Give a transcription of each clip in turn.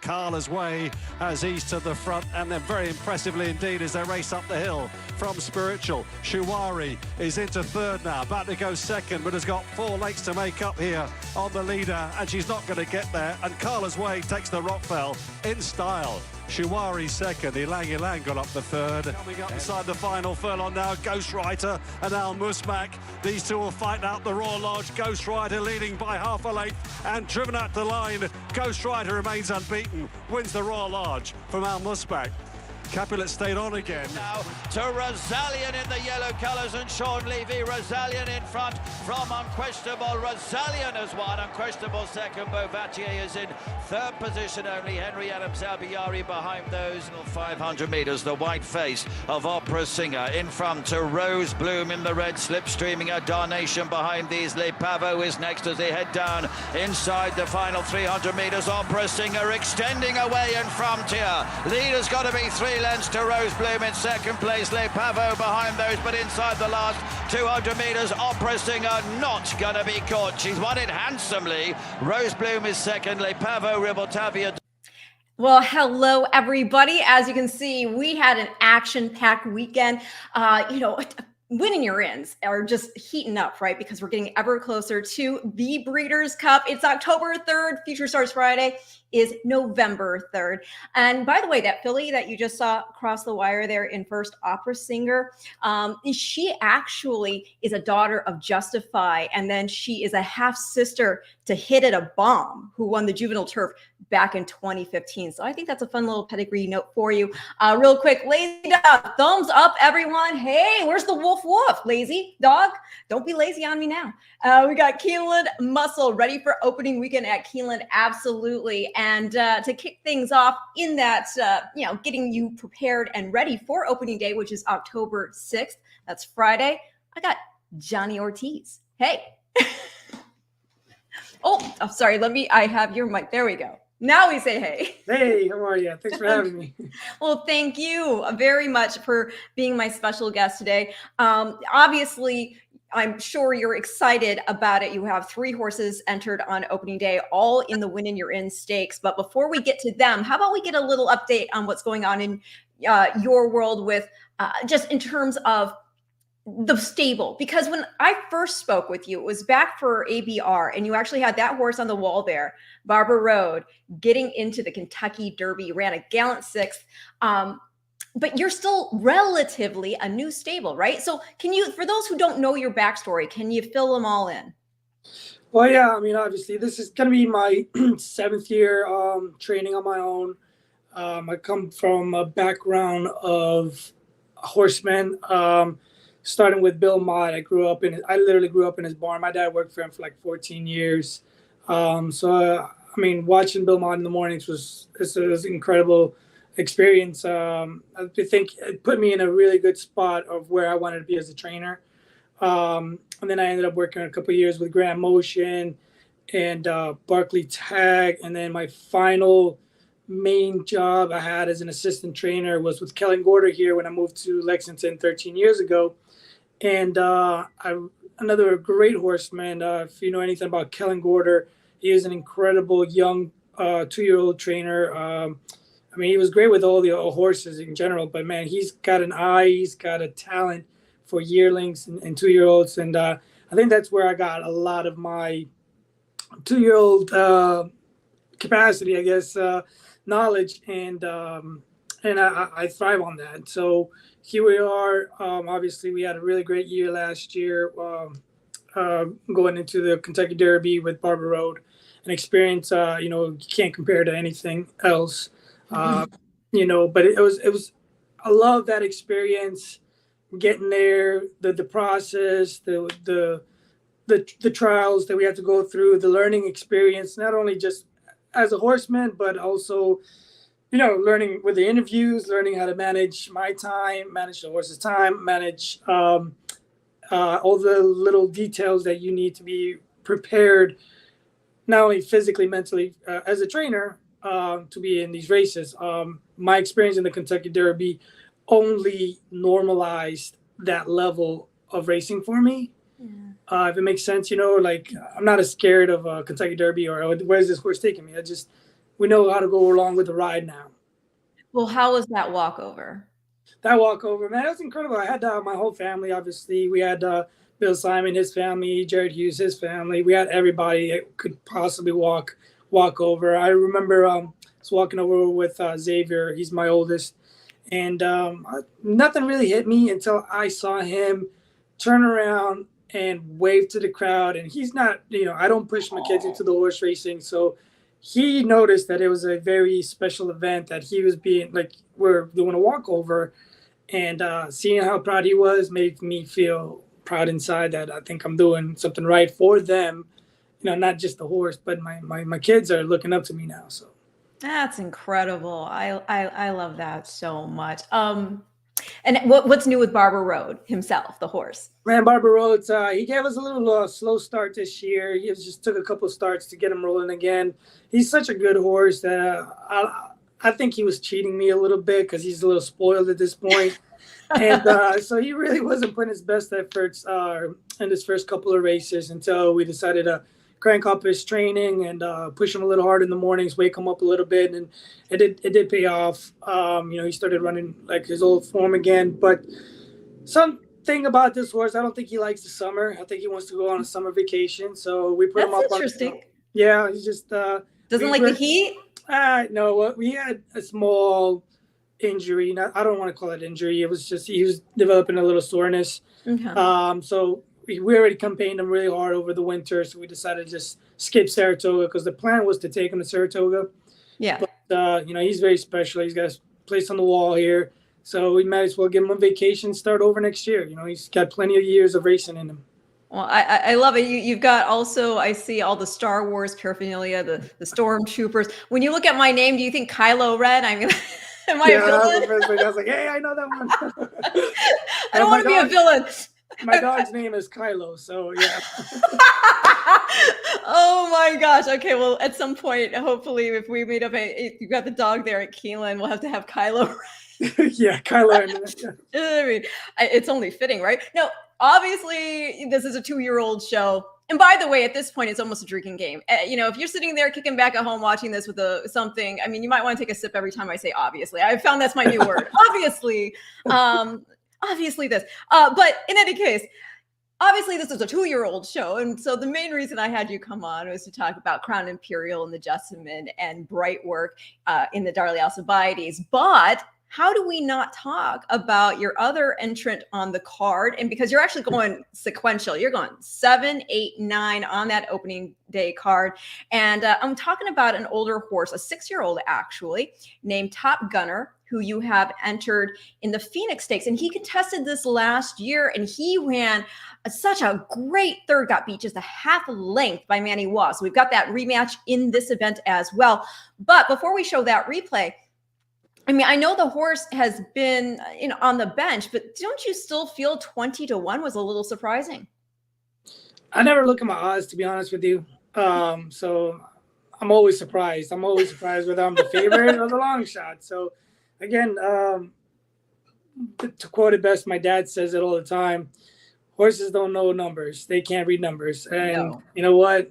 Carla's way as he's to the front, and then very impressively indeed as they race up the hill from Spiritual. Shuwari is into third now, about to go second, but has got 4 lengths to make up here on the leader, and she's not going to get there. And Carla's way takes the Rockfell in style. Shuwari second, Ilang Ilang got up the third. Coming up inside the final furlong now, Ghostwriter and Al Musmak. These two will fight out the Royal Lodge. Ghostwriter leading by half a length and driven out the line. Ghostwriter remains unbeaten, wins the Royal Lodge from Al Musmak. Capulet stayed on again. Now to Rosalian in the yellow colours and Sean Levy. Rosalian in front from Unquestionable. Rosalian has won. Unquestionable second. Bovatier is in third position only. Henry Adams Albiari behind those. 500 metres. The white face of Opera Singer in front to Rose Bloom in the red slip, streaming a Darnation behind these. Le Pavo is next as they head down inside the final 300 metres. Opera Singer extending away in front here. Leader's got to be 3 lengths to Rose Bloom in second place. Le Pavo behind those, but inside the last 200 metres, Opera Singer not going to be caught. She's won it handsomely. Rose Bloom is second. Le Pavo, Ribaltavia. Well, hello, everybody. As you can see, we had an action-packed weekend. Winning your ins are just heating up, right? Because we're getting ever closer to the Breeders' Cup. It's October 3rd. Future Stars Friday is November 3rd. And by the way, that filly that you just saw across the wire there in first, Opera Singer, she actually is a daughter of Justify. And then she is a half-sister to Hit It a Bomb, who won the Juvenile Turf back in 2015. So I think that's a fun little pedigree note for you. Real quick, lazy dog, thumbs up, everyone. Hey, where's the woof woof? Lazy dog, don't be lazy on me now. We got Keeneland Muscle ready for opening weekend at Keeneland, absolutely. And to kick things off in that, getting you prepared and ready for opening day, which is October 6th. That's Friday. I got Johnny Ortiz. Hey. Oh, sorry. I have your mic. There we go. Now we say hey. Hey, how are you? Thanks for having me. Well, thank you very much for being my special guest today. Obviously, I'm sure you're excited about it. You have 3 horses entered on opening day, all in the Win and You're In stakes. But before we get to them, how about we get a little update on what's going on in your world with just in terms of the stable? Because when I first spoke with you, it was back for ABR, and you actually had that horse on the wall there, Barber Road, getting into the Kentucky Derby, ran a gallant 6th. But you're still relatively a new stable, right? So can you, for those who don't know your backstory, can you fill them all in? Well, yeah, I mean, obviously, this is going to be my 7th year training on my own. I come from a background of horsemen. Starting with Bill Mott, I literally grew up in his barn. My dad worked for him for like 14 years. I mean, watching Bill Mott in the mornings was an incredible experience. I think it put me in a really good spot of where I wanted to be as a trainer. And then I ended up working a couple of years with Grand Motion and Barclay Tag. And then my final main job I had as an assistant trainer was with Kellen Gorder here when I moved to Lexington 13 years ago. And another great horseman. If you know anything about Kellen Gorder, he is an incredible young 2-year-old trainer. I mean, he was great with all the horses in general, but man, he's got an eye, he's got a talent for yearlings and 2-year-olds. And I think that's where I got a lot of my 2-year-old capacity, I guess, knowledge, and I thrive on that. So here we are. Obviously, we had a really great year last year, going into the Kentucky Derby with Barber Road, an experience you can't compare to anything else. But it was I love that experience, getting there, the process, the trials that we had to go through, the learning experience, not only just as a horseman, but also, learning with the interviews, learning how to manage my time, manage the horse's time, manage all the little details that you need to be prepared, not only physically, mentally, as a trainer, to be in these races. My experience in the Kentucky Derby only normalized that level of racing for me. If it makes sense, like I'm not as scared of a Kentucky Derby or where's this horse taking me. We know how to go along with the ride now. Well, how was that walkover? That walkover, man, it was incredible. I had my whole family, obviously. We had Bill Simon, his family, Jared Hughes, his family. We had everybody that could possibly walk over. I remember I was walking over with Xavier. He's my oldest. And nothing really hit me until I saw him turn around and wave to the crowd. And he's not, I don't push my kids into the horse racing. So he noticed that it was a very special event, that he was being like, we're doing a walkover. And seeing how proud he was made me feel proud inside, that I think I'm doing something right for them. Not just the horse, but my kids are looking up to me now. So that's incredible. I love that so much. And what's new with Barber Road himself, the horse? Man, Barber Roads, he gave us a little slow start this year. He just took a couple starts to get him rolling again. He's such a good horse that I think he was cheating me a little bit because he's a little spoiled at this point. And so he really wasn't putting his best efforts in his first couple of races until we decided to crank up his training and push him a little hard in the mornings, wake him up a little bit. And it did pay off. He started running like his old form again. But something about this horse, I don't think he likes the summer. I think he wants to go on a summer vacation. So we put him up. That's interesting. Yeah, he's just doesn't like the heat. No, we had a small injury. I don't want to call it injury. It was just he was developing a little soreness. Okay. So we already campaigned him really hard over the winter. So we decided to just skip Saratoga because the plan was to take him to Saratoga. Yeah. But he's very special. He's got a place on the wall here. So we might as well give him a vacation, start over next year. He's got plenty of years of racing in him. Well, I love it. You've got also, I see all the Star Wars paraphernalia, the stormtroopers. When you look at my name, do you think Kylo Ren? I mean, am I a villain? I was like, hey, I know that one. I don't want to be a villain. My dog's name is Kylo, so yeah. Oh my gosh. Okay, well, at some point, hopefully, if we meet up, if you've got the dog there at Keeneland, we'll have to have Kylo Ren. Yeah, Kylo Ren. I mean, it's only fitting, right? No. Obviously, this is a 2-year-old show. And by the way, at this point, it's almost a drinking game. If you're sitting there kicking back at home watching this with something, I mean, you might want to take a sip every time I say obviously. I found that's my new word. Obviously. Obviously this. But in any case, obviously this is a 2-year-old show. And so the main reason I had you come on was to talk about Crown Imperial and the Jessamine and Brightwork in the Darley Alcibiades. But how do we not talk about your other entrant on the card? And because you're actually going sequential, you're going 7, 8, 9 on that opening day card. And I'm talking about an older horse, a 6-year-old actually, named Top Gunner, who you have entered in the Phoenix Stakes. And he contested this last year and he ran such a great third, got beat just a half length by Manny Waugh. So we've got that rematch in this event as well. But before we show that replay, I mean, I know the horse has been on the bench, but don't you still feel 20-1 was a little surprising? I never look at my odds, to be honest with you. So I'm always surprised. I'm always surprised whether I'm the favorite or the long shot. So again, to quote it best, my dad says it all the time. Horses don't know numbers. They can't read numbers. And You know what?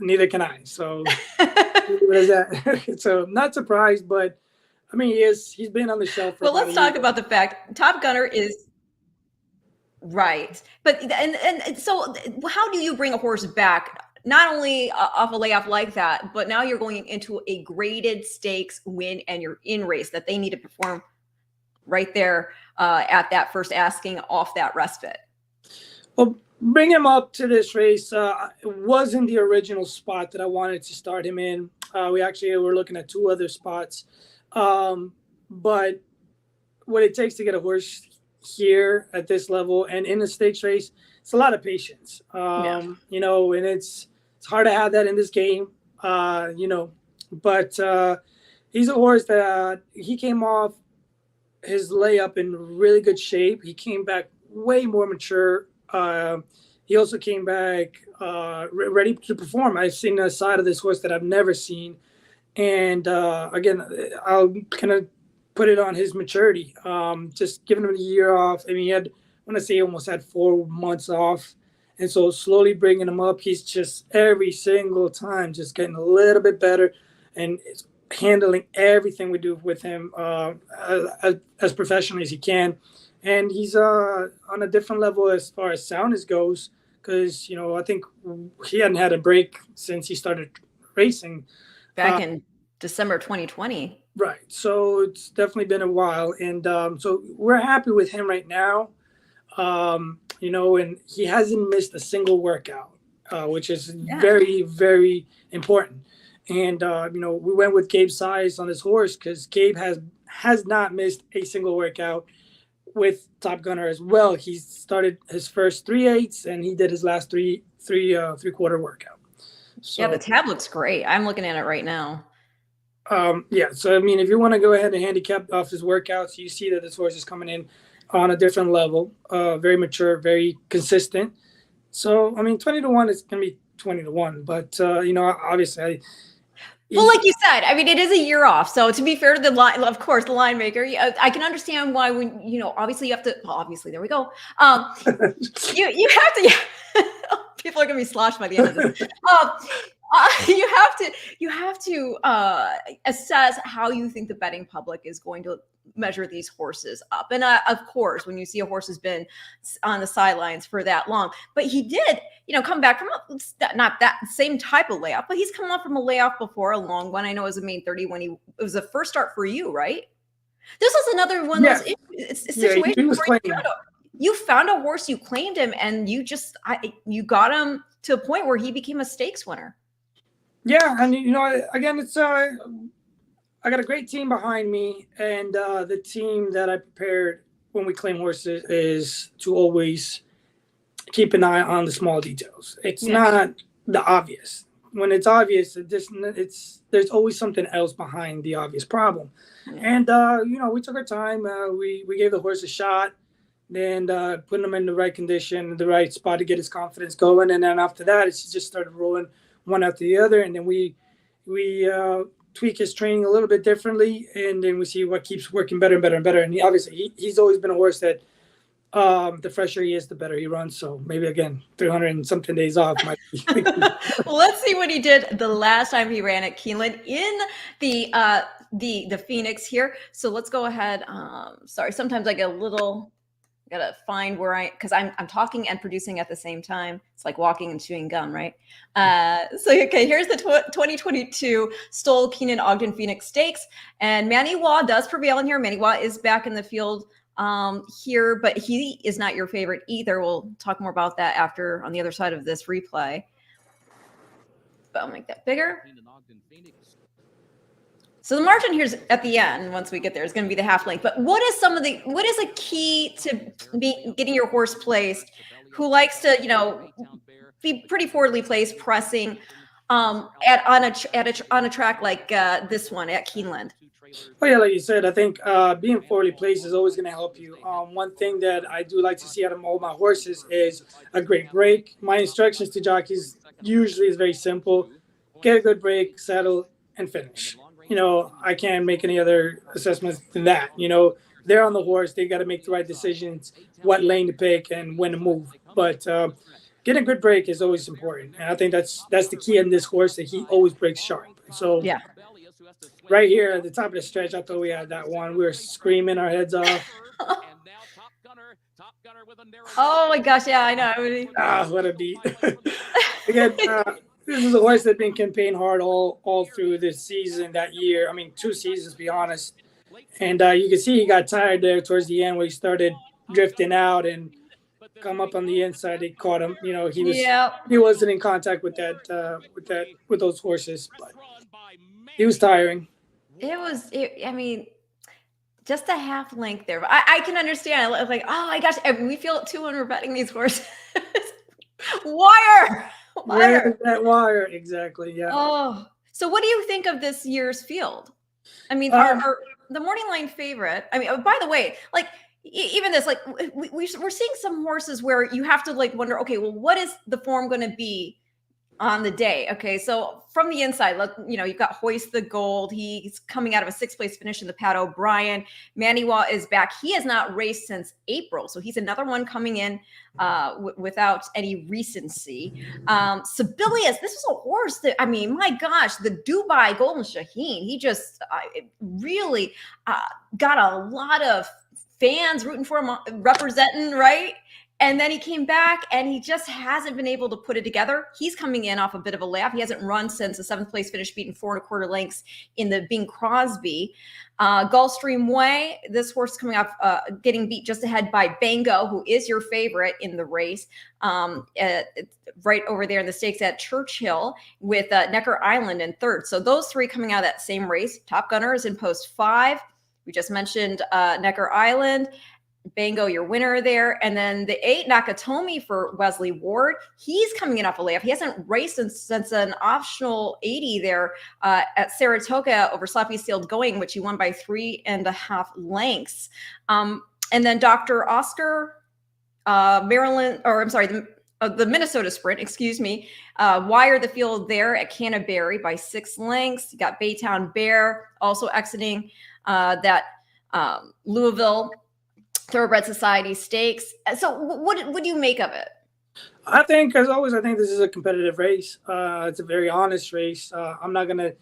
Neither can I. So there's that. So I'm not surprised, but I mean, he's been on the shelf for let's talk about the fact Top Gunner is right. But and so how do you bring a horse back, not only off a layoff like that, but now you're going into a graded stakes win and you're in race that they need to perform right there at that first asking off that respite? Well, bring him up to this race. It wasn't the original spot that I wanted to start him in. We actually were looking at 2 other spots. But what it takes to get a horse here at this level and in a stakes race, it's a lot of patience. And it's hard to have that in this game, but he's a horse that he came off his layup in really good shape. He came back way more mature. He also came back ready to perform. I've seen a side of this horse that I've never seen. And again, I'll kind of put it on his maturity. Just giving him a year off. I mean, he had, I want to say, almost had 4 months off. And so slowly bringing him up, he's just every single time just getting a little bit better and handling everything we do with him as professionally as he can. And he's on a different level as far as soundness goes, because, you know, I think he hadn't had a break since he started racing. Back in December 2020. Right. So it's definitely been a while. And so we're happy with him right now. You know, and he hasn't missed a single workout, which is very, very important. And, you know, we went with Gabe Size on this horse because Gabe has not missed a single workout with Top Gunner as well. He started his first 3/8 and he did his last three-quarter workout. So, yeah, the tab looks great. I'm looking at it right now. Yeah, so I mean, if you want to go ahead and handicap off his workouts, you see that this horse is coming in on a different level, very mature, very consistent. So I mean, 20-1 is going to be 20-1, but you know, obviously, well, like you said, I mean, it is a year off. So to be fair to the line, of course, the line maker, I can understand why when, you know, obviously you have to, well, obviously, there we go. You have to, people are going to be sloshed by the end of this. You have to assess how you think the betting public is going to measure these horses up. And of course, when you see a horse has been on the sidelines for that long, but he did, you know, come back from not that same type of layoff, but he's come up from a layoff before, a long one. I know it was a main 30 when it was the first start for you, right? This was another one of those situations where you found a horse, you claimed him, and you you got him to a point where he became a stakes winner. Yeah, and you know, again, it's I got a great team behind me, and the team that I prepared when we claim horses is to always keep an eye on the small details. It's not the obvious. When it's obvious, there's always something else behind the obvious problem. And you know, we took our time. We gave the horse a shot, then putting him in the right condition, the right spot to get his confidence going, and then after that, it's just started rolling one after the other, and then we tweak his training a little bit differently, and then we see what keeps working better and better and better. And he's always been a horse that the fresher he is, the better he runs. So maybe again, 300 and something days off might be. Well, let's see what he did the last time he ran at Keeneland in the Phoenix here. So let's go ahead. Sorry, sometimes I get a little. Gotta find where because I'm talking and producing at the same time. It's like walking and chewing gum, right? Okay, here's the 2022 Stoll Keenan Ogden Phoenix Stakes, and Manny Waugh does prevail in here. Manny Waugh is back in the field here, but he is not your favorite either. We'll talk more about that after on the other side of this replay. But I'll make that bigger. So the margin here's at the end, once we get there, is going to be the half length. But what is a key to getting your horse placed who likes to, you know, be pretty forwardly placed, pressing on a track like this one at Keeneland? Oh yeah, like you said, I think being forwardly placed is always going to help you. One thing that I do like to see out of all my horses is a great break. My instructions to jockeys usually is very simple: get a good break, saddle, and finish. You know, I can't make any other assessments than that. You know, they're on the horse. They got to make the right decisions, what lane to pick and when to move. But getting a good break is always important. And I think that's the key in this horse, that he always breaks sharp. So yeah, right here at the top of the stretch, I thought we had that one. We were screaming our heads off. Oh, my gosh. Yeah, I know. What a beat. Again, this is a horse that's been campaigning hard all through this season, that year. I mean, 2 seasons, to be honest. And you can see he got tired there towards the end where he started drifting out and come up on the inside. They caught him. You know, he wasn't in contact with with those horses, but he was tiring. I mean, just a half length there. I can understand. Like, oh my gosh, we feel it too when we're betting these horses. Wire. Where is that wire? Exactly. Yeah. Oh, so what do you think of this year's field? I mean, are the morning line favorite? I mean, by the way, like even this, like we're seeing some horses where you have to like wonder, okay, well, what is the form going to be On the day. Okay. So from the inside, you've got Hoist the Gold. He's coming out of a 6th place finish in the Pat O'Brien. Maniwa is back. He has not raced since April. So he's another one coming in without any recency. Sibelius, this was a horse that, I mean, my gosh, the Dubai Golden Shaheen, he just really got a lot of fans rooting for him, representing, right? And then he came back and he just hasn't been able to put it together. He's coming in off a bit of a layoff. He hasn't run since a 7th place finish, beaten 4 1/4 lengths in the Bing Crosby. Gulfstream Way, this horse coming off getting beat just ahead by Bango, who is your favorite in the race, right over there in the stakes at Churchill, with Necker Island in 3rd. So those 3 coming out of that same race. Top Gunner is in post 5. We just mentioned Necker Island. Bango, your winner there. And then the 8, Nakatomi for Wesley Ward. He's coming in off a layoff. He hasn't raced since an optional 80 there at Saratoga over Sloppy Sealed Going, which he won by 3.5 lengths. And then Dr. Oscar the Minnesota Sprint, excuse me, wired the field there at Canterbury by 6 lengths. You got Baytown Bear also exiting that Louisville Thoroughbred Society Stakes. So what do you make of it? I think, as always, I think this is a competitive race. It's a very honest race. I'm not going to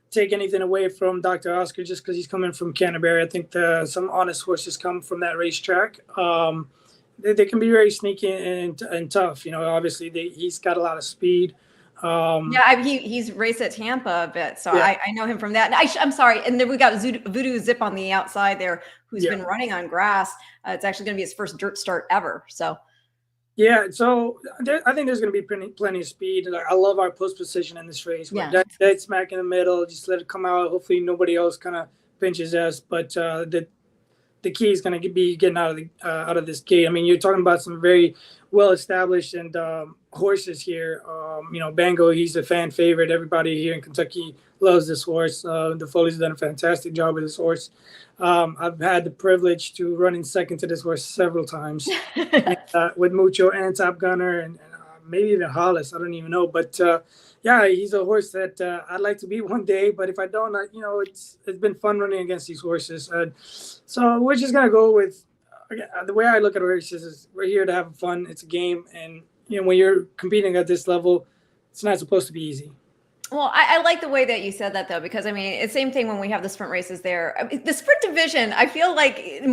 take anything away from Dr. Oscar just because he's coming from Canterbury. I think some honest horses come from that racetrack. They can be very sneaky and tough. Obviously he's got a lot of speed. He's raced at Tampa a bit, so yeah. I know him from that. I'm sorry, and then we got Voodoo Zip on the outside there, who's been running on grass. It's actually going to be his first dirt start ever. So, yeah. So I think there's going to be plenty of speed. I love our post position in this race. We're dead smack in the middle. Just let it come out. Hopefully nobody else kind of pinches us. But the key is going to be getting out of this gate. I mean, you're talking about some very well established and horses here. Bango, he's a fan favorite. Everybody here in Kentucky loves this horse. The Foley's have done a fantastic job with this horse. I've had the privilege to run in second to this horse several times with Mucho and Top Gunner and maybe even Hollis. I don't even know. But he's a horse that I'd like to beat one day. But if I don't, it's been fun running against these horses. So we're just going to go with the way I look at races is we're here to have fun. It's a game. And, when you're competing at this level, it's not supposed to be easy. Well, I like the way that you said that, though, because, I mean, it's the same thing when we have the sprint races there. I mean, the sprint division, I feel like I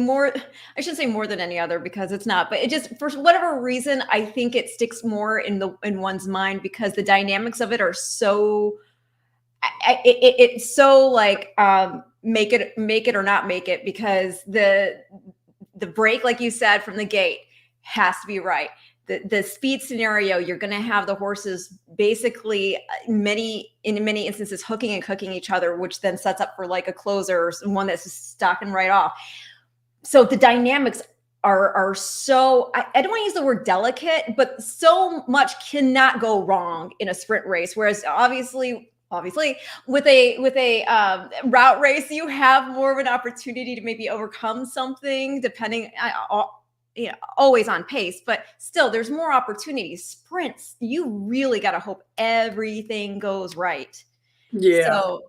shouldn't say more than any other because it's not, but it just, for whatever reason, I think it sticks more in one's mind because the dynamics of it are so, it's so like make it or not make it, because the break, like you said, from the gate has to be right. The speed scenario, you're going to have the horses basically in many instances hooking and cooking each other, which then sets up for like a closer or one that's just stocking right off. So the dynamics are so, I don't want to use the word delicate, but so much cannot go wrong in a sprint race. Whereas obviously with a route race, you have more of an opportunity to maybe overcome something depending always on pace, but still there's more opportunities. Sprints, you really got to hope everything goes right. Yeah. So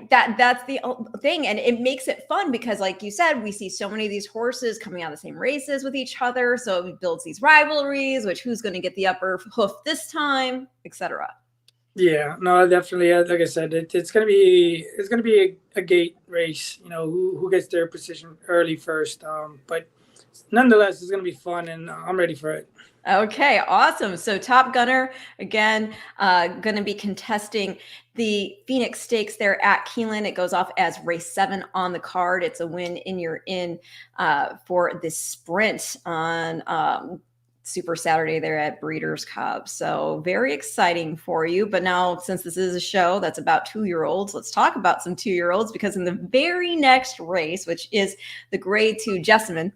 that's the thing. And it makes it fun because, like you said, we see so many of these horses coming out of the same races with each other. So it builds these rivalries, which who's going to get the upper hoof this time, etc. Yeah, no, definitely. Like I said, it's gonna be a gate race. Who gets their position early first. But nonetheless, it's going to be fun, and I'm ready for it. Okay, awesome. So Top Gunner, again, going to be contesting the Phoenix Stakes there at Keeneland. It goes off as race 7 on the card. It's a win in your for this sprint on Super Saturday there at Breeders' Cup. So very exciting for you. But now, since this is a show that's about 2-year-olds, let's talk about some 2-year-olds, because in the very next race, which is the Grade 2 Jessamine,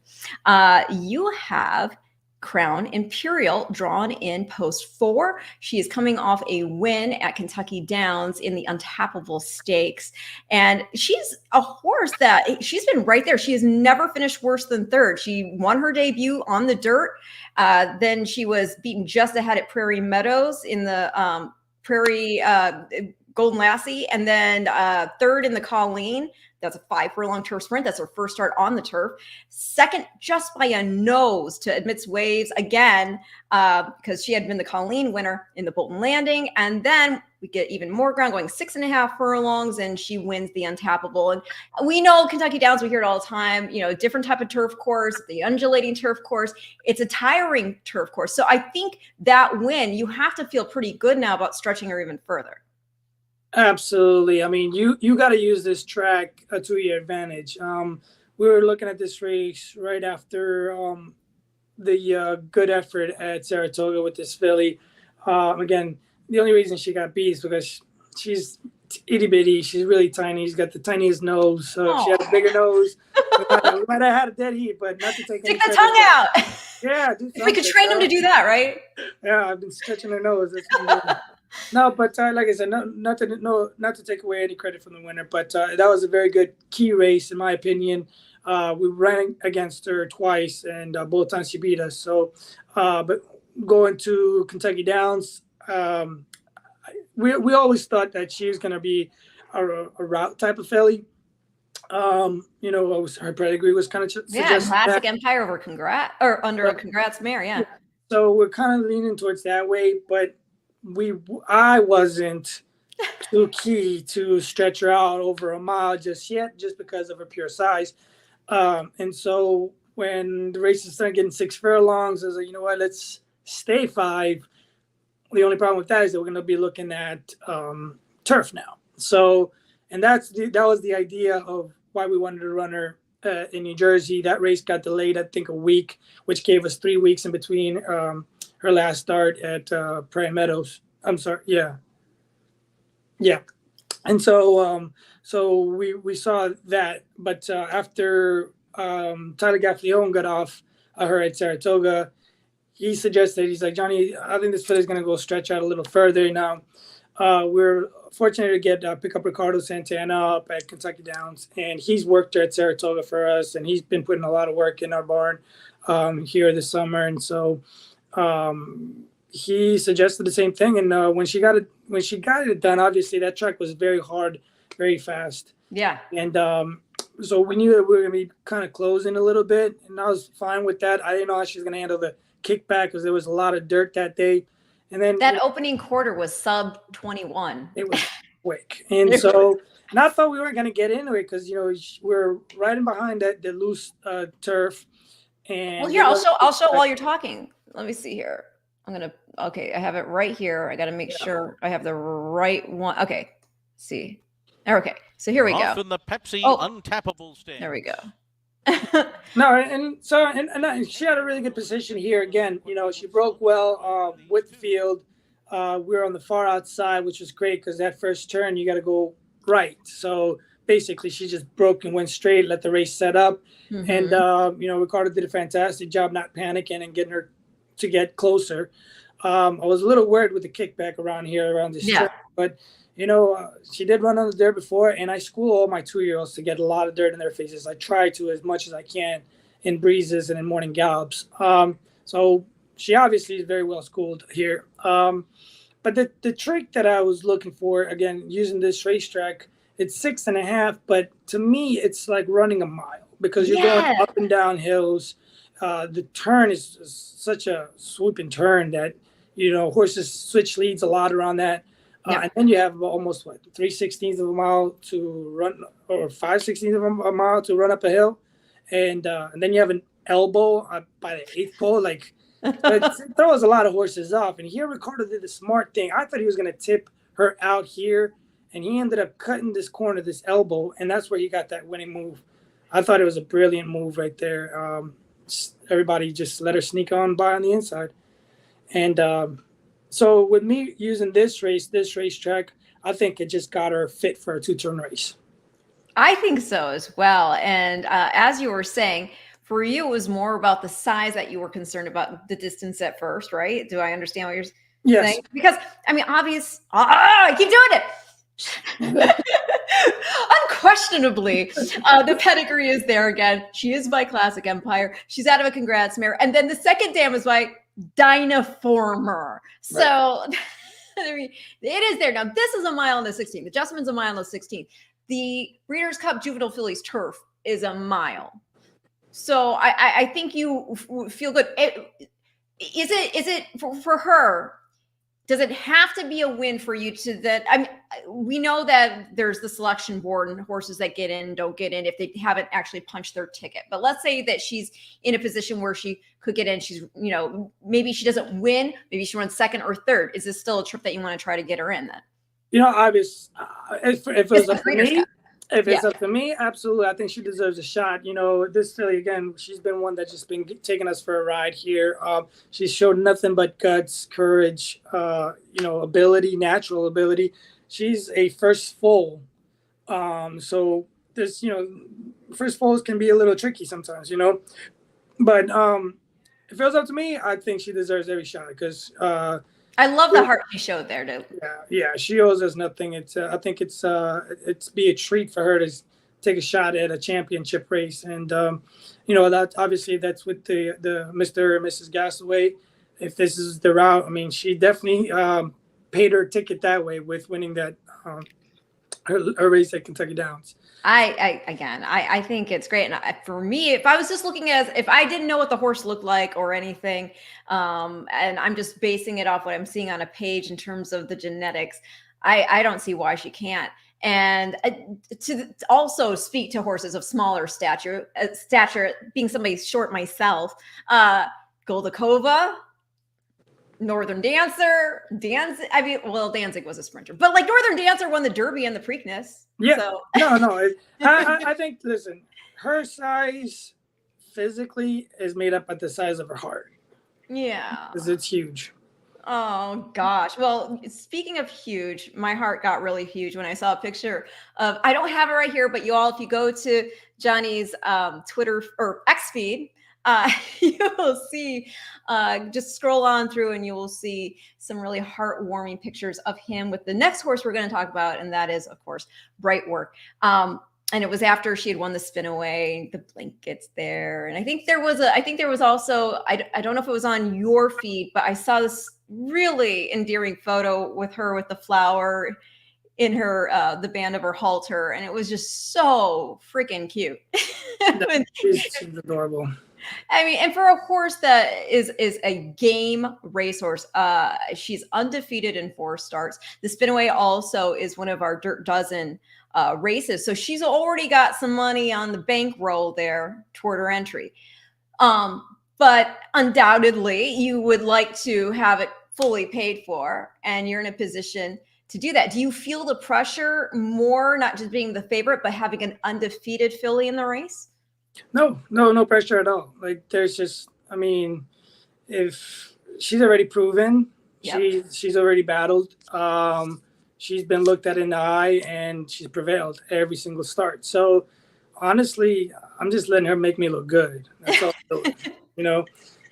you have crown, Imperial, drawn in post 4. She is coming off a win at Kentucky Downs in the Untapable Stakes. And she's a horse that she's been right there. She has never finished worse than 3rd. She won her debut on the dirt. Then she was beaten just ahead at Prairie Meadows in the Prairie Golden Lassie, and then 3rd in the Colleen. That's a 5 furlong turf sprint. That's her first start on the turf. 2nd, just by a nose to Admits Waves again, because she had been the Colleen winner in the Bolton Landing. And then we get even more ground, going 6.5 furlongs, and she wins the Untapable. And we know Kentucky Downs, we hear it all the time, you know, different type of turf course, the undulating turf course. It's a tiring turf course. So I think that win, you have to feel pretty good now about stretching her even further. Absolutely. I mean, you got to use this track to your advantage. We were looking at this race right after the good effort at Saratoga with this filly. Again, the only reason she got beat is because she's itty bitty. She's really tiny. She's got the tiniest nose. So if she had a bigger nose, we might have had a dead heat, but not to take Stick the tongue out. Yeah. If we could train him to do that, right? Yeah, I've been stretching her nose. No, but like I said, not to take away any credit from the winner, but that was a very good key race, in my opinion. We ran against her twice, and both times she beat us. So, but going to Kentucky Downs, we always thought that she was going to be a route type of filly. You know, her pedigree was kind of classic Empire over Congrats or under a Congrats mare, yeah. So we're kind of leaning towards that way, but I wasn't too key to stretch her out over a mile just yet, just because of her pure size. And so when the races started getting 6 furlongs, I was like, you know what, let's stay 5. The only problem with that is that we're going to be looking at turf now. So, and that was the idea of why we wanted to run her in New Jersey. That race got delayed, I think, a week, which gave us 3 weeks in between her last start at Prairie Meadows. I'm sorry. Yeah. And so we saw that. But after Tyler Gaffleone got off her at Saratoga, he suggested, he's like, Johnny, I think this filly's going to go stretch out a little further. Now, we're fortunate to get pick up Ricardo Santana up at Kentucky Downs, and he's worked there at Saratoga for us, and he's been putting a lot of work in our barn here this summer. And so he suggested the same thing. And when she got it done, obviously that track was very hard, very fast. Yeah. And so we knew that we were going to be kind of closing a little bit, and I was fine with that. I didn't know how she was going to handle the kickback because there was a lot of dirt that day. And then that opening quarter was sub 21. It was quick. And so, and I thought we weren't going to get into it because, you know, we're riding behind the loose turf. And well, here, I'll show while you're talking. Let me see here. Okay, I have it right here. I got to make sure I have the right one. Okay, see. Okay, so here we go. In the Pepsi Untapable Stakes. There we go. No, and so and she had a really good position here. Again, you know, she broke well with the field. We were on the far outside, which was great because that first turn you got to go right. So basically, she just broke and went straight, let the race set up. Mm-hmm. And you know, Ricardo did a fantastic job not panicking and getting her to get closer. I was a little worried with the kickback around this turn, but you know, she did run on the dirt before, and I school all my 2-year-olds to get a lot of dirt in their faces. I try to as much as I can in breezes and in morning gallops. So she obviously is very well schooled here. But the trick that I was looking for, again, using this racetrack, it's 6.5, but to me, it's like running a mile because you're going up and down hills. The turn is such a swooping turn that, you know, horses switch leads a lot around that. And then you have almost 3/16 of a mile to run, or 5/16 of a mile to run up a hill, and then you have an elbow by the 8th pole. Like it throws a lot of horses off. And here Ricardo did the smart thing. I thought he was going to tip her out here, and he ended up cutting this corner, this elbow, and that's where he got that winning move. I thought it was a brilliant move right there. Everybody just let her sneak on by on the inside, and. So with me using this racetrack, I think it just got her fit for a 2-turn race. I think so as well. And as you were saying, for you, it was more about the size that you were concerned about, the distance at first, right? Do I understand what you're saying? Because, I mean, I keep doing it. Unquestionably, the pedigree is there again. She is by Classic Empire. She's out of a congrats mare. And then the second dam is by Dynaformer. So, right. I mean, it is there. Now, this is a mile on the 16th. The Jessamine's a mile on the 16th. The Breeders' Cup Juvenile Fillies Turf is a mile. So I think you feel good. Is it for her? Does it have to be a win for you to that? I mean, we know that there's the selection board and horses that get in, don't get in if they haven't actually punched their ticket. But let's say that she's in a position where she could get in. She's, maybe she doesn't win. Maybe she runs second or third. Is this still a trip that you want to try to get her in then? Obviously, if it was up to me, it's up to me, absolutely. I think she deserves a shot. This filly, again, she's been one that's just been taking us for a ride here. She's showed nothing but guts, courage, ability, natural ability. She's a first foal. So this, first foals can be a little tricky sometimes, But if it was up to me, I think she deserves every shot because I love the heart she showed there too. Yeah, she owes us nothing. I think it's be a treat for her to take a shot at a championship race, and that obviously that's with the Mr. and Mrs. Gasaway. If this is the route, I mean, she definitely paid her ticket that way with winning that her race at Kentucky Downs. I think it's great. And for me, if I was just looking if I didn't know what the horse looked like or anything, and I'm just basing it off what I'm seeing on a page in terms of the genetics, I don't see why she can't. And to also speak to horses of smaller stature, being somebody short myself, Goldakova, Northern Dancer, Danzig. I mean, well, Danzig was a sprinter, but like Northern Dancer won the Derby and the Preakness. Yeah, so. no. I think, listen, her size physically is made up at the size of her heart. Yeah, because it's huge. Oh gosh. Well, speaking of huge, my heart got really huge when I saw a picture of. I don't have it right here, but if you go to Johnny's Twitter or X feed. You will see, just scroll on through and you will see some really heartwarming pictures of him with the next horse we're going to talk about. And that is, of course, Brightwork. And it was after she had won the Spinaway, the blankets there. And I think there was also, I don't know if it was on your feed, but I saw this really endearing photo with her with the flower in her, the band of her halter. And it was just so freaking cute. She's adorable. I mean, and for a horse that is a game racehorse, she's undefeated in 4 starts. The Spinaway also is one of our Dirt Dozen races. So she's already got some money on the bankroll there toward her entry. But undoubtedly, you would like to have it fully paid for, and you're in a position to do that. Do you feel the pressure more, not just being the favorite, but having an undefeated filly in the race? No pressure at all. Like there's just, I mean, if she's already proven, she's already battled. She's been looked at in the eye and she's prevailed every single start. So honestly, I'm just letting her make me look good. That's all I'm doing.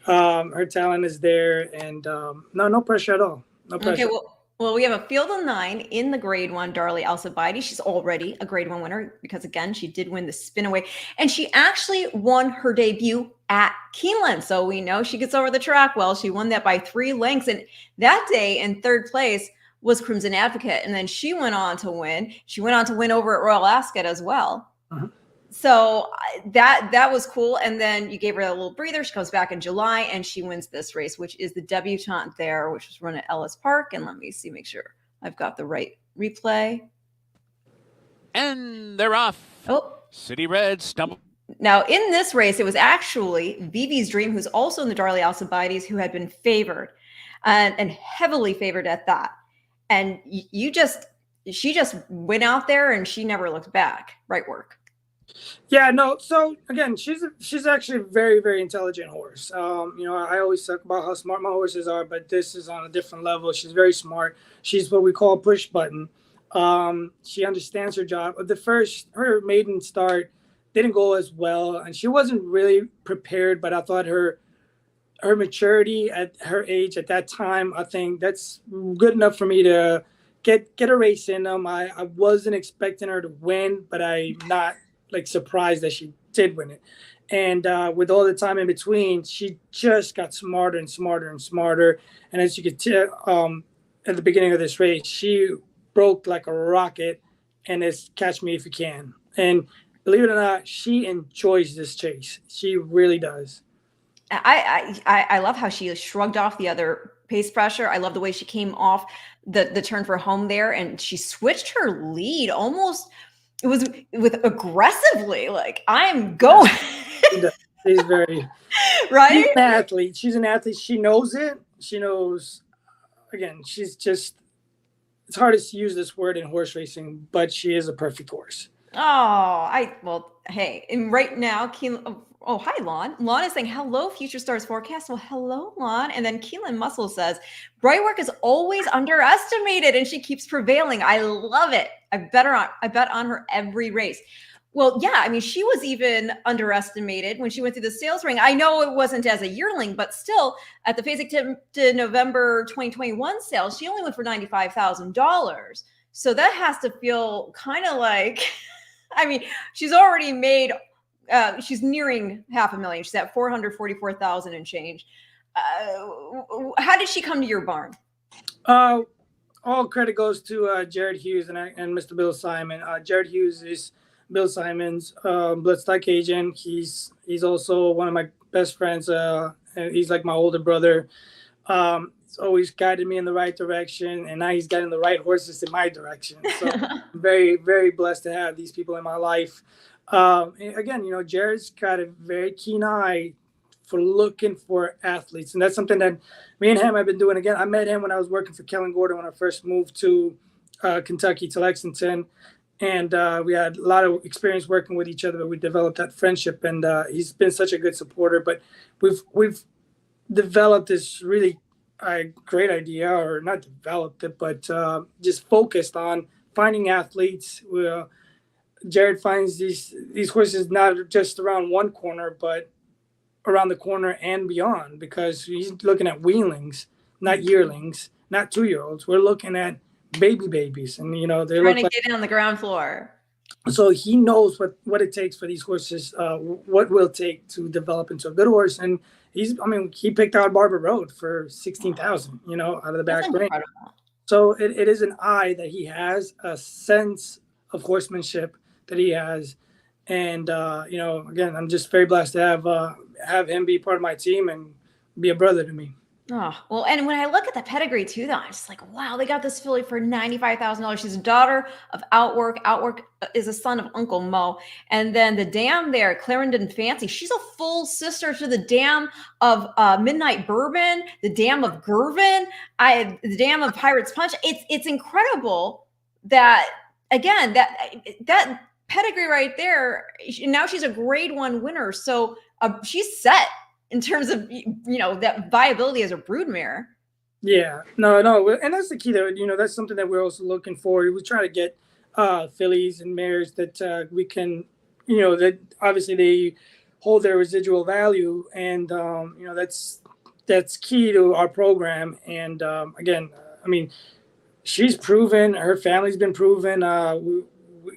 Her talent is there, and no pressure at all. No pressure. Okay, well, we have a field of 9 in the Grade 1 Darley Alcibiades. She's already a Grade 1 winner because, again, she did win the Spinaway. And she actually won her debut at Keeneland. So we know she gets over the track well. She won that by 3 lengths. And that day in 3rd place was Crimson Advocate. And then she went on to win. She went on to win over at Royal Ascot as well. Uh-huh. So that was cool. And then you gave her a little breather. She comes back in July and she wins this race, which is the debutante there, which was run at Ellis Park. And let me see, make sure I've got the right replay. And they're off. Oh, City Red stumble. Now in this race, it was actually Vivi's Dream, who's also in the Darley Alcibiades, who had been favored and heavily favored at that. And she just went out there and she never looked back. Brightwork. Yeah, no. So again, she's actually a very, very intelligent horse. I always talk about how smart my horses are, but this is on a different level. She's very smart. She's what we call a push button. She understands her job. Her maiden start, didn't go as well, and she wasn't really prepared. But I thought her maturity at her age at that time, I think that's good enough for me to get a race in them. I wasn't expecting her to win, but I'm not like surprised that she did win it. And with all the time in between, she just got smarter and smarter and smarter. And as you could tell at the beginning of this race, she broke like a rocket, and it's catch me if you can. And believe it or not, she enjoys this chase. She really does. I love how she shrugged off the other pace pressure. I love the way she came off the turn for home there, and she switched her lead almost. It was with aggressively, like, I'm going. She's very right. She's an athlete. She's an athlete. She knows it. She knows. Again, she's just. It's hard to use this word in horse racing, but she is a perfect horse. Well, hey, and right now, oh, hi, Lon. Lon is saying, hello, Future Stars forecast. Well, hello, Lon. And then Keeneland Muscle says, Brightwork is always underestimated, and she keeps prevailing. I love it. I bet on her every race. Well, yeah, I mean, she was even underestimated when she went through the sales ring. I know it wasn't as a yearling, but still, at the Phasic to November 2021 sales, she only went for $95,000. So that has to feel kind of like, I mean, she's already made, she's nearing $500,000. She's at 444,000 and change. How did she come to your barn? All credit goes to Jared Hughes and Mr. Bill Simon. Jared Hughes is Bill Simon's bloodstock agent. He's also one of my best friends. He's like my older brother. He's always guided me in the right direction, and now he's guiding the right horses in my direction. So I'm very, very blessed to have these people in my life. Again, you know, Jared's got a very keen eye for looking for athletes, and that's something that me and him have been doing. Again, I met him when I was working for Kellen Gordon when I first moved to Kentucky to Lexington. And we had a lot of experience working with each other, but we developed that friendship, and he's been such a good supporter. But we've developed this really great idea, or not developed it, but just focused on finding athletes. Jared finds these horses not just around one corner, but around the corner and beyond, because he's looking at weanlings, not yearlings, not 2-year-olds. We're looking at babies, and you know they're trying to get in on the ground floor. So he knows what it takes for these horses, what will take to develop into a good horse. And he picked out Barber Road for 16,000, you know, out of the back range. So it is an eye that he has, a sense of horsemanship that he has, and you know, again, I'm just very blessed to have him be part of my team and be a brother to me. Oh, well, and when I look at the pedigree too, though, I'm just like, wow, they got this filly for $95,000. She's a daughter of Outwork. Outwork is a son of Uncle Mo. And then the dam there, Clarendon Fancy, she's a full sister to the dam of Midnight Bourbon, the dam of Gervin, the dam of Pirates Punch. It's incredible that, again, that pedigree right there. Now she's a grade 1 winner. So she's set in terms of, you know, that viability as a broodmare. Yeah, no, and that's the key, though. You know, that's something that we're also looking for. We try to get fillies and mares that we can, you know, that obviously they hold their residual value, and you know, that's key to our program. And again, I mean, she's proven, her family's been proven.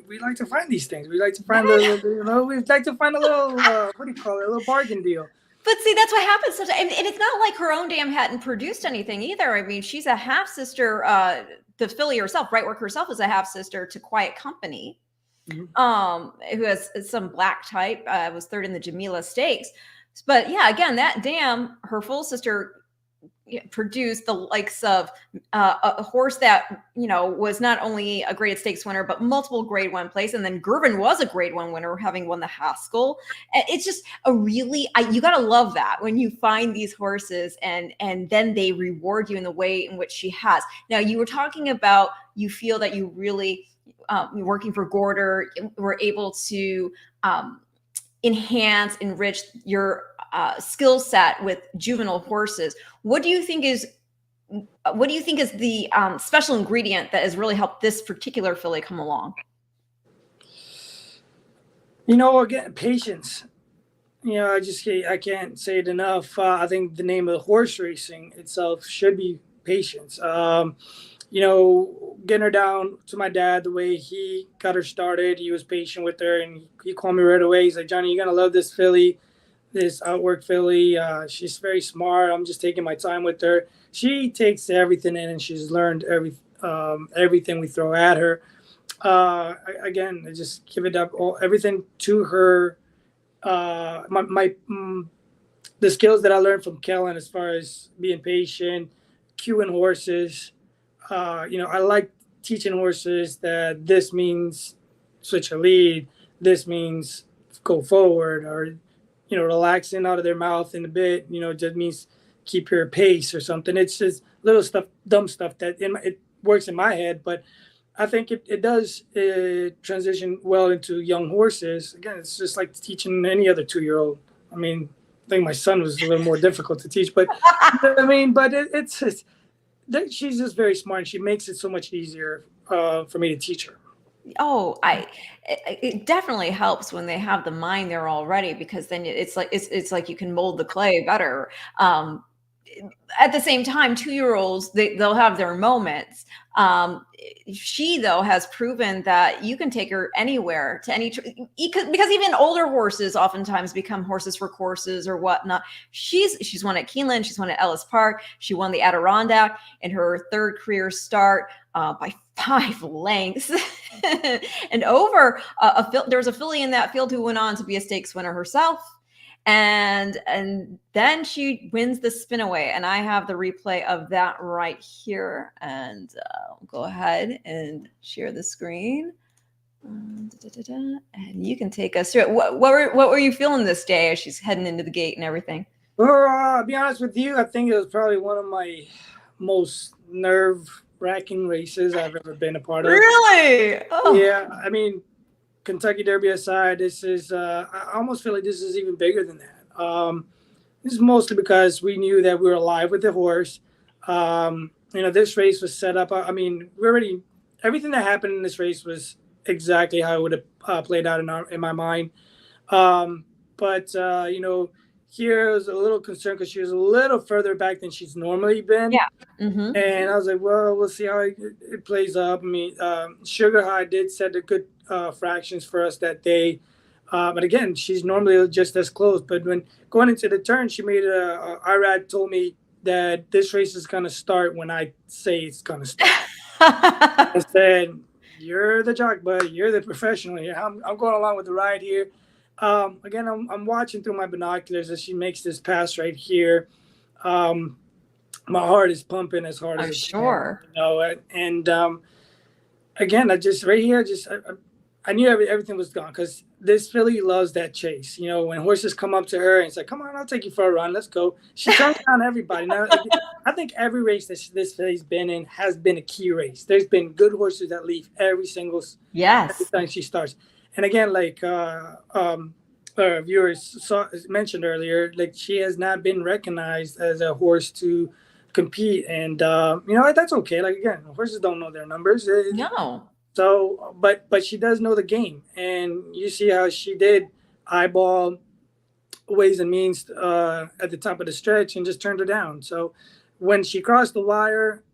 We like to find these things. We like to find we like to find a little what do you call it, a little bargain deal. But see, that's what happens sometimes. And it's not like her own dam hadn't produced anything either. I mean, she's a half sister. The filly herself, Brightwork herself, is a half sister to Quiet Company, who has some black type. Was third in the Jamila Stakes. But yeah, again, that dam, her full sister, produced the likes of a horse that, you know, was not only a graded stakes winner, but multiple grade 1 place. And then Gervin was a grade 1 winner, having won the Haskell. It's just a really, you got to love that when you find these horses and then they reward you in the way in which she has. Now, you were talking about, you feel that you really, working for Gorder, were able to enrich your skill set with juvenile horses. What do you think is the special ingredient that has really helped this particular filly come along? Again, patience. I can't say it enough. I think the name of the horse racing itself should be patience. Getting her down to my dad, the way he got her started, he was patient with her, and he called me right away. He's like, Johnny, you're gonna love this filly, this outwork filly. She's very smart. I'm just taking my time with her. She takes everything in, and she's learned everything we throw at her. I just give it up everything to her. The skills that I learned from Kellen as far as being patient, cueing horses. I like teaching horses that this means switch a lead, this means go forward, or relaxing out of their mouth in a bit. Just means keep your pace or something. It's just little stuff, dumb stuff that it works in my head, but I think it does transition well into young horses. Again, it's just like teaching any other 2-year-old. I mean, I think my son was a little more difficult to teach, but she's just very smart, and she makes it so much easier for me to teach her. Oh, it definitely helps when they have the mind there already, because then it's like you can mold the clay better. At the same time, 2-year-olds, they'll have their moments. She, though, has proven that you can take her anywhere to any, because even older horses oftentimes become horses for courses or whatnot. She's won at Keeneland, she's won at Ellis Park, she won the Adirondack in her 3rd career start by 5 lengths. And over there was a filly in that field who went on to be a stakes winner herself. And then she wins the Spinaway, and I have the replay of that right here. And I'll go ahead and share the screen, and you can take us through it. What were you feeling this day as she's heading into the gate and everything? Well, I'll be honest with you, I think it was probably one of my most nerve-wracking races I've ever been a part of. Really? Oh. Yeah, I mean, Kentucky Derby aside, this is I almost feel like this is even bigger than that. This is mostly because we knew that we were alive with the horse. This race was set up. I mean, everything that happened in this race was exactly how it would have played out in my mind. Here I was a little concerned because she was a little further back than she's normally been. Yeah. Mm-hmm. And I was like, well, we'll see how it plays up. I mean, Sugar High did set a good fractions for us that day. But again, she's normally just as close. But when going into the turn, she made Irad told me that this race is going to start when I say it's going to start. I said, you're the jock, but you're the professional here. I'm going along with the ride here. Again, I'm watching through my binoculars as she makes this pass right here. My heart is pumping as hard as it sure. Can, again, I knew everything was gone because this filly loves that chase. When horses come up to her and it's like, come on, I'll take you for a run. Let's go. She turns down everybody. Now, I think every race that this filly's been in has been a key race. There's been good horses that leave every time she starts. And again, like viewers mentioned earlier, like she has not been recognized as a horse to compete. And, that's okay. Like, again, horses don't know their numbers. No. So, but she does know the game, and you see how she did eyeball ways and means at the top of the stretch and just turned her down. So, when she crossed the wire,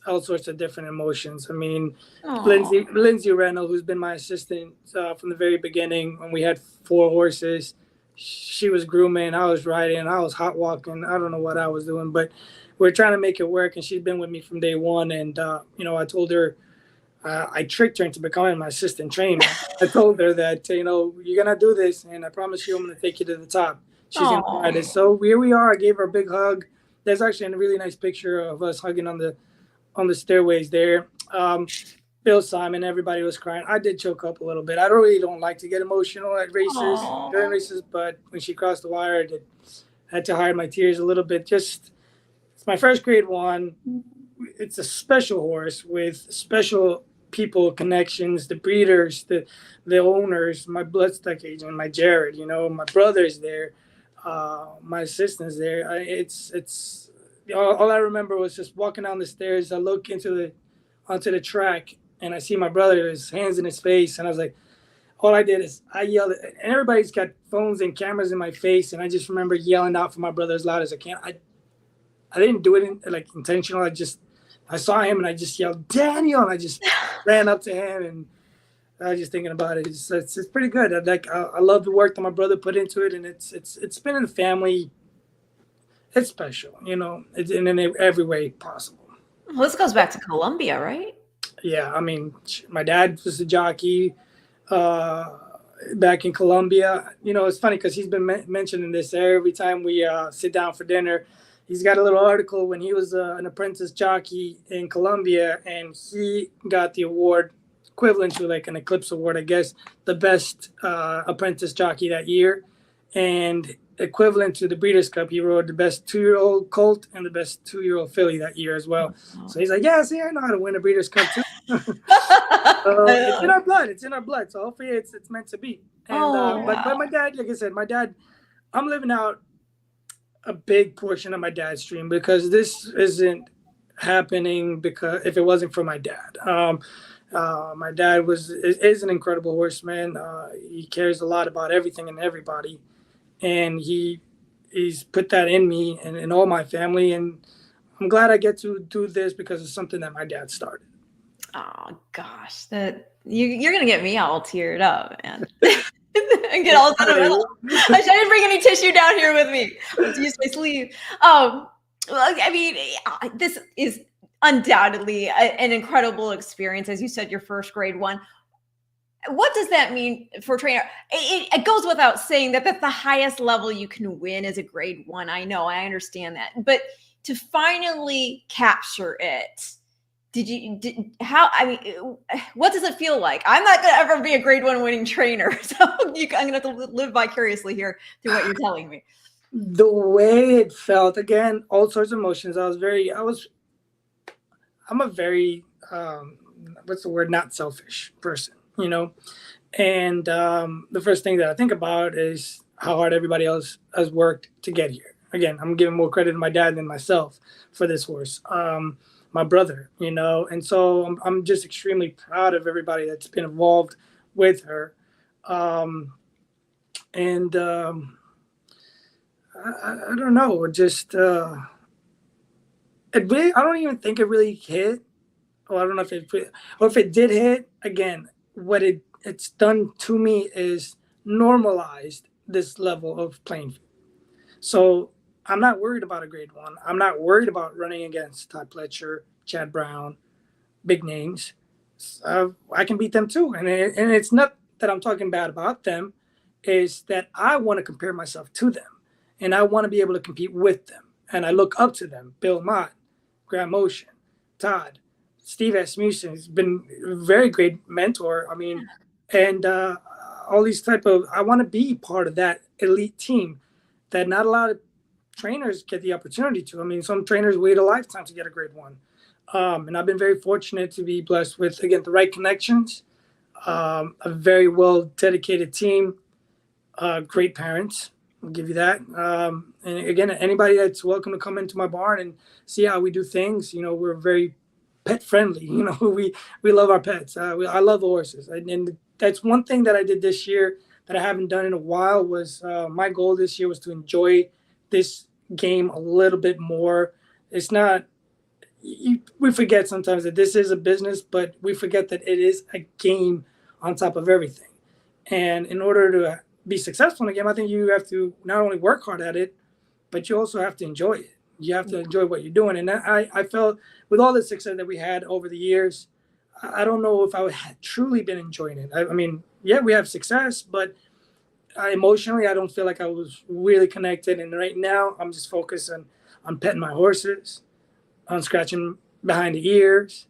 all sorts of different emotions. I mean, Lindsay Reynolds, who's been my assistant from the very beginning when we had 4 horses, she was grooming, I was riding, I was hot walking. I don't know what I was doing, but we're trying to make it work. And she's been with me from day one. And I told her. I tricked her into becoming my assistant trainer. I told her that, you're going to do this, and I promise you I'm going to take you to the top. She's going to ride it. So here we are. I gave her a big hug. There's actually a really nice picture of us hugging on the stairways there. Bill Simon, everybody was crying. I did choke up a little bit. I really don't like to get emotional at races, during races, but when she crossed the wire, I had to hide my tears a little bit. It's my first grade 1. It's a special horse with special people connections, the breeders, the owners, my bloodstock agent, my Jared, my brother's there, my assistant's there. It's all I remember was just walking down the stairs. I look onto the track and I see my brother, his hands in his face, and I was like, all I did is I yelled, and everybody's got phones and cameras in my face, and I just remember yelling out for my brother as loud as I can. I didn't do it intentional. I saw him and I just yelled, Daniel, and I just ran up to him, and I was just thinking about it. It's pretty good. I love the work that my brother put into it, and it's been in the family. It's special, in every way possible. Well, this goes back to Colombia, right? Yeah, I mean, my dad was a jockey back in Colombia. It's funny because he's been mentioning this every time we sit down for dinner. He's got a little article when he was an apprentice jockey in Colombia, and he got the award equivalent to like an Eclipse Award, I guess, the best apprentice jockey that year. And equivalent to the Breeders' Cup, he rode the best 2-year-old colt and the best 2-year-old filly that year as well. So he's like, yeah, see, I know how to win a Breeders' Cup too. It's in our blood. It's in our blood. So hopefully it's meant to be. And but my dad, like I said, I'm living out a big portion of my dad's dream, because this isn't happening because if it wasn't for my dad. My dad is an incredible horseman. He cares a lot about everything and everybody. And he's put that in me and in all my family. And I'm glad I get to do this because it's something that my dad started. Oh gosh, you're gonna get me all teared up, man. And get all sentimental. I didn't bring any tissue down here with me. Let's use my sleeve. I mean, this is undoubtedly an incredible experience. As you said, your first grade one. What does that mean for a trainer? It goes without saying that that's the highest level you can win as a grade one. I know, I understand that. But to finally capture it, what does it feel like? I'm not going to ever be a grade one winning trainer. So I'm going to have to live vicariously here through what you're telling me. The way it felt, again, all sorts of emotions. I'm a very, not selfish person. And the first thing that I think about is how hard everybody else has worked to get here. Again, I'm giving more credit to my dad than myself for this horse, my brother, and so I'm just extremely proud of everybody that's been involved with her. I don't know, just I don't even think it really hit. Or I don't know if it did hit. Again, what it's done to me is normalized this level of playing field. So I'm not worried about a grade one. I'm not worried about running against Todd Pletcher, Chad Brown, big names. I can beat them too. And it's not that I'm talking bad about them. Is that I want to compare myself to them. And I want to be able to compete with them. And I look up to them. Bill Mott, Graham Motion, Todd, Steve Asmussen has been a very great mentor. I mean, and all these I want to be part of that elite team that not a lot of trainers get the opportunity to. I mean, some trainers wait a lifetime to get a grade one. And I've been very fortunate to be blessed with, again, the right connections, a very well dedicated team, great parents. I'll give you that. And again, anybody that's welcome to come into my barn and see how we do things. We're very pet friendly. We love our pets. I love the horses. And that's one thing that I did this year that I haven't done in a while was my goal this year was to enjoy this game a little bit more. It's not, we forget sometimes that this is a business, but we forget that it is a game on top of everything. And in order to be successful in a game, I think you have to not only work hard at it, but you also have to enjoy it. You have to enjoy what you're doing. And I felt with all the success that we had over the years, I don't know if I had truly been enjoying it. I mean, yeah, we have success, but emotionally, I don't feel like I was really connected. And right now, I'm just focused on petting my horses, on scratching behind the ears,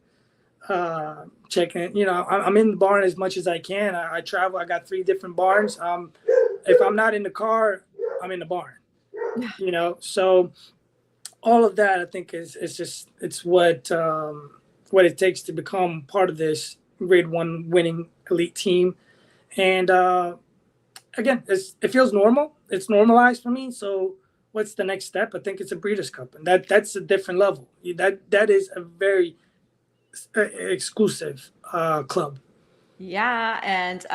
checking. I'm in the barn as much as I can. I travel. I got 3 different barns. If I'm not in the car, I'm in the barn. So all of that, I think, is it's what it takes to become part of this grade one winning elite team. And again, it feels normal. It's normalized for me. So what's the next step? I think it's a Breeders' Cup, and that's a different level. That is a very exclusive club. Yeah, and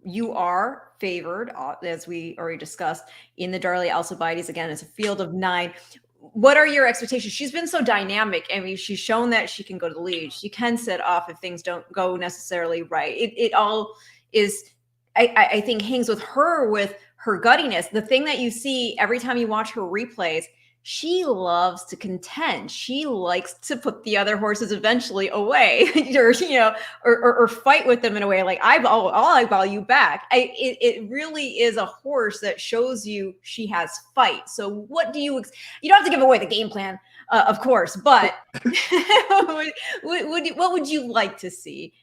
you are favored, as we already discussed, in the Darley Alcibiades. Again, it's a field of 9. What are your expectations? She's been so dynamic. I mean, she's shown that she can go to the lead. She can sit off if things don't go necessarily right. It all is, I think, hangs with her guttiness. The thing that you see every time you watch her replays, she loves to contend. She likes to put the other horses eventually away, or fight with them in a way like I'll eyeball you back. It really is a horse that shows you she has fight. So what do you don't have to give away the game plan, of course, but what would you like to see?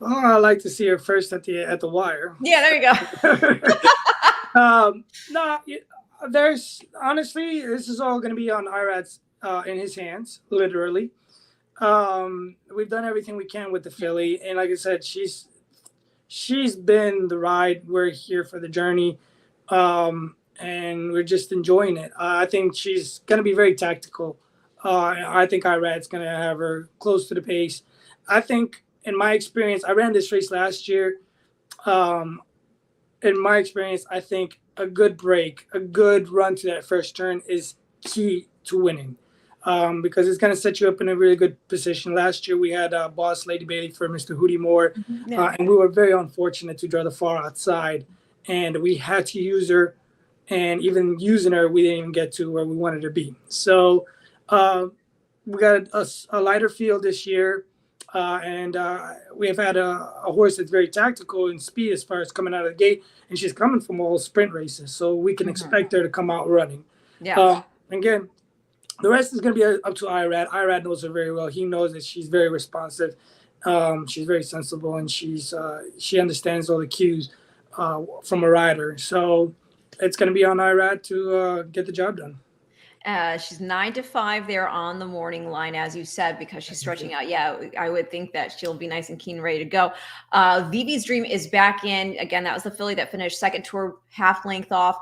Oh, I like to see her first at the wire. Yeah, there you go. No. There's honestly, this is all going to be on Irad's in his hands, literally. We've done everything we can with the filly, and like I said, she's been the ride. We're here for the journey, and we're just enjoying it. I think she's going to be very tactical. I think Irad's going to have her close to the pace. I think, in my experience, I ran this race last year. In my experience, I think a good break, a good run to that first turn is key to winning, because it's going to set you up in a really good position. Last year, we had Boss Lady Bailey for Mr. Hootie Moore, and we were very unfortunate to draw the far outside, and we had to use her, and even using her, we didn't even get to where we wanted to be. So we got a lighter field this year. And we have had a horse that's very tactical in speed as far as coming out of the gate, and she's coming from all sprint races, so we can expect her to come out running. Yeah. Again, the rest is going to be up to Irad. Irad knows her very well. He knows that she's very responsive. She's very sensible, and she understands all the cues from a rider. So it's going to be on Irad to get the job done. She's 9-5 there on the morning line, as you said, because she's stretching out. Yeah, I would think that she'll be nice and keen, ready to go. Vivi's Dream is back in. Again, that was the filly that finished second tour, half length off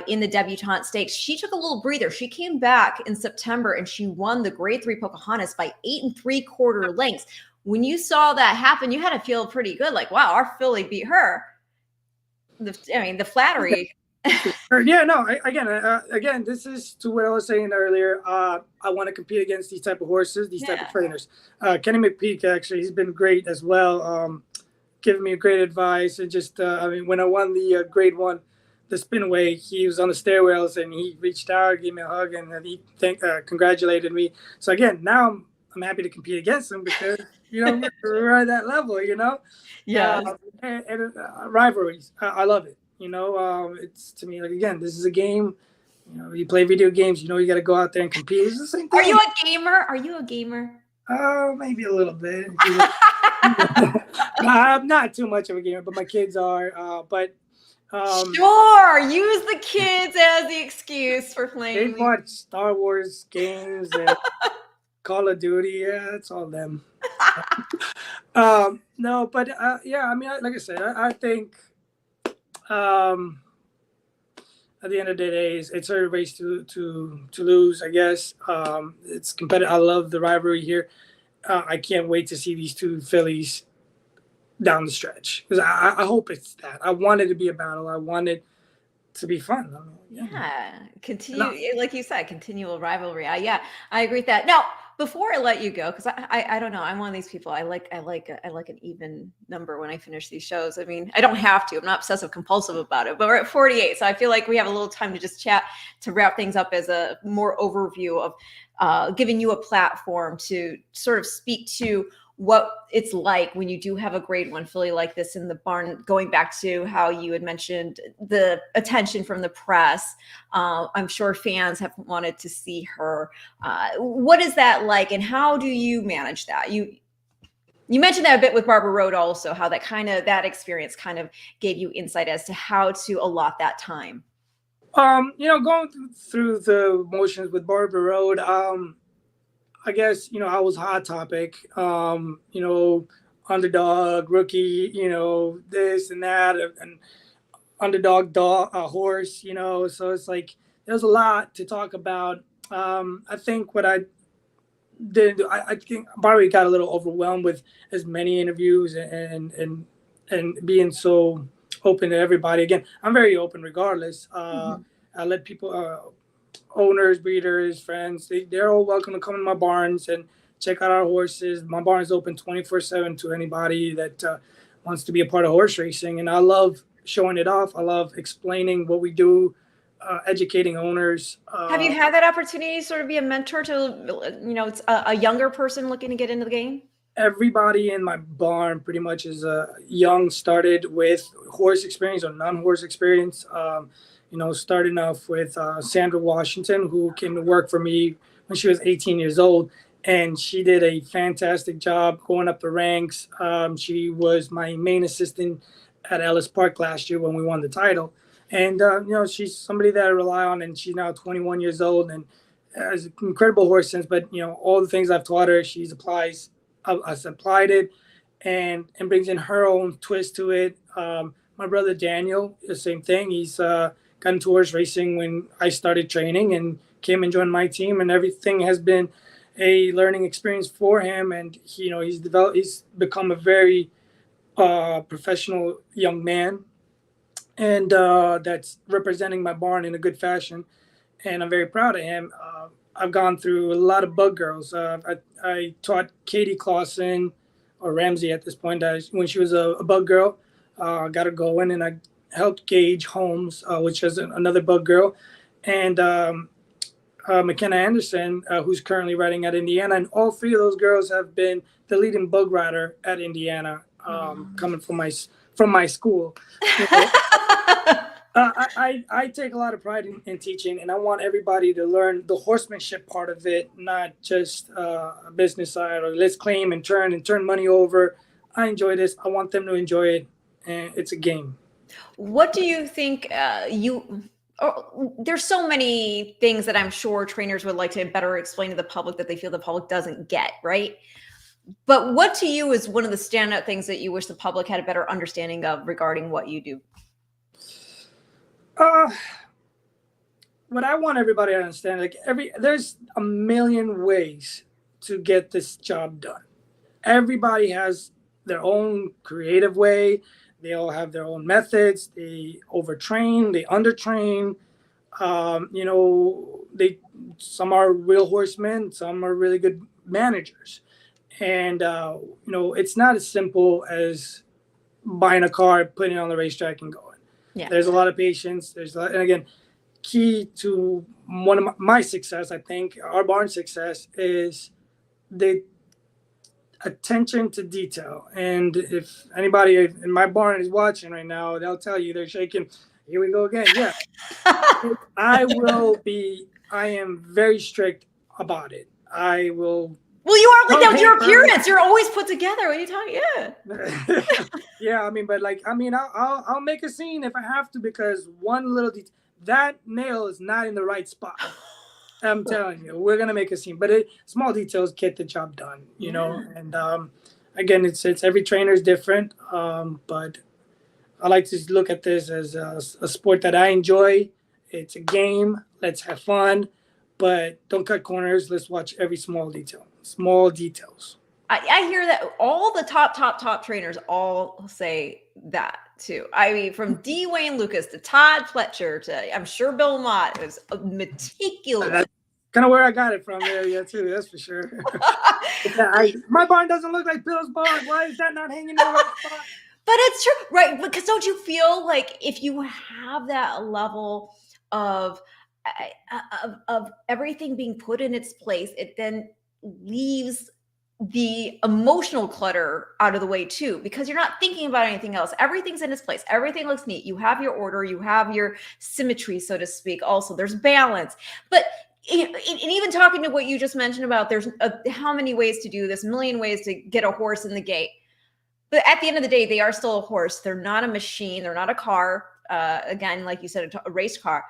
in the Debutante Stakes. She took a little breather. She came back in September and she won the Grade 3 Pocahontas by 8 3/4 lengths. When you saw that happen, you had to feel pretty good. Like, wow, our filly beat her. The flattery. Yeah, no. Again, this is to what I was saying earlier. I want to compete against these type of horses, these type of trainers. Kenny McPeak, actually, he's been great as well, giving me great advice. And just, when I won the Grade 1, the Spinaway, he was on the stairwells and he reached out, gave me a hug, and he congratulated me. So again, now I'm happy to compete against him because we're at that level. Yeah. Rivalries, I love it. It's, to me, like, again, this is a game. You play video games, you got to go out there and compete. It's the same thing. Are you a gamer? Maybe a little bit. I'm not too much of a gamer, but my kids are. Sure, use the kids as the excuse for playing. They watch Star Wars games and Call of Duty. Yeah, it's all them. No, but like I said, I think. At the end of the day, it's a race to lose, I guess. It's competitive. I love the rivalry here. I can't wait to see these two fillies down the stretch, because I hope it's that. I want it to be a battle. I want it to be fun. Continue, like you said, continual rivalry. I agree with that. Now, before I let you go, because I don't know, I'm one of these people. I like an even number when I finish these shows. I mean, I don't have to. I'm not obsessive compulsive about it. But we're at 48, so I feel like we have a little time to just chat to wrap things up as a more overview of giving you a platform to sort of speak to what it's like when you do have a Grade 1 filly like this in the barn, going back to how you had mentioned the attention from the press. I'm sure fans have wanted to see her. What is that like, and how do you manage that? You mentioned that a bit with Barbara Road also, how that experience kind of gave you insight as to how to allot that time. Going through the motions with Barbara Road, I guess, I was hot topic, underdog, rookie, this and that, and underdog horse, so it's like, there's a lot to talk about. I think what I did, I think Barbara got a little overwhelmed with as many interviews and and being so open to everybody. Again, I'm very open regardless. I let people, owners, breeders, friends, they're all welcome to come in my barns and check out our horses. My barn is open 24/7 to anybody that wants to be a part of horse racing. And I love showing it off. I love explaining what we do, educating owners. Have you had that opportunity to sort of be a mentor to, it's a younger person looking to get into the game? Everybody in my barn pretty much is young, started with horse experience or non-horse experience. Starting off with Sandra Washington, who came to work for me when she was 18 years old. And she did a fantastic job going up the ranks. She was my main assistant at Ellis Park last year when we won the title. And, she's somebody that I rely on, and she's now 21 years old and has incredible horse sense. But, all the things I've taught her, has applied it and brings in her own twist to it. My brother Daniel, the same thing. He's got into horse racing when I started training and came and joined my team, and everything has been a learning experience for him. And he's become a very professional young man, and that's representing my barn in a good fashion. And I'm very proud of him. I've gone through a lot of bug girls. I taught Katie Clausen, or Ramsey at this point, when she was a bug girl. Got her going, and I helped Gage Holmes, which is another bug girl, and McKenna Anderson, who's currently riding at Indiana. And all three of those girls have been the leading bug rider at Indiana, coming from my school. I take a lot of pride in teaching, and I want everybody to learn the horsemanship part of it, not just a business side or let's claim and turn money over. I enjoy this. I want them to enjoy it, and it's a game. What do you think there's so many things that I'm sure trainers would like to better explain to the public that they feel the public doesn't get, right? But what to you is one of the standout things that you wish the public had a better understanding of regarding what you do? What I want everybody to understand, there's a million ways to get this job done. Everybody has their own creative way. They all have their own methods. They overtrain, they undertrain. Some are real horsemen, some are really good managers. And, it's not as simple as buying a car, putting it on the racetrack and going. Yeah. There's a lot of patience. And again, key to one of my success, I think, our barn success, is the attention to detail. And if anybody in my barn is watching right now, they'll tell you they're shaking. Here we go again. Yeah. I am very strict about it. I will. Well, you are like that with your appearance. You're always put together when you talk. Yeah. Yeah. I'll make a scene if I have to, because one little detail, that nail is not in the right spot. I'm telling you, we're gonna make a scene, but small details get the job done, And again, it's every trainer is different, but I like to look at this as a sport that I enjoy. It's a game. Let's have fun, but don't cut corners. Let's watch every small detail. Small details. I hear that all the top trainers all say that too. I mean, from D. Wayne Lucas to Todd Fletcher to, I'm sure, Bill Mott is meticulous. That's kind of where I got it from there, yeah, too. That's for sure. My barn doesn't look like Bill's barn. Why is that not hanging in the right spot? But it's true, right? Because don't you feel like if you have that level of everything being put in its place, it then leaves the emotional clutter out of the way too, because you're not thinking about anything else. Everything's in its place. Everything looks neat. You have your order. You have your symmetry, so to speak. Also, there's balance. But and even talking to what you just mentioned about there's how many ways to do this, a million ways to get a horse in the gate. But at the end of the day, they are still a horse. They're not a machine. They're not a car. Again, like you said, a race car.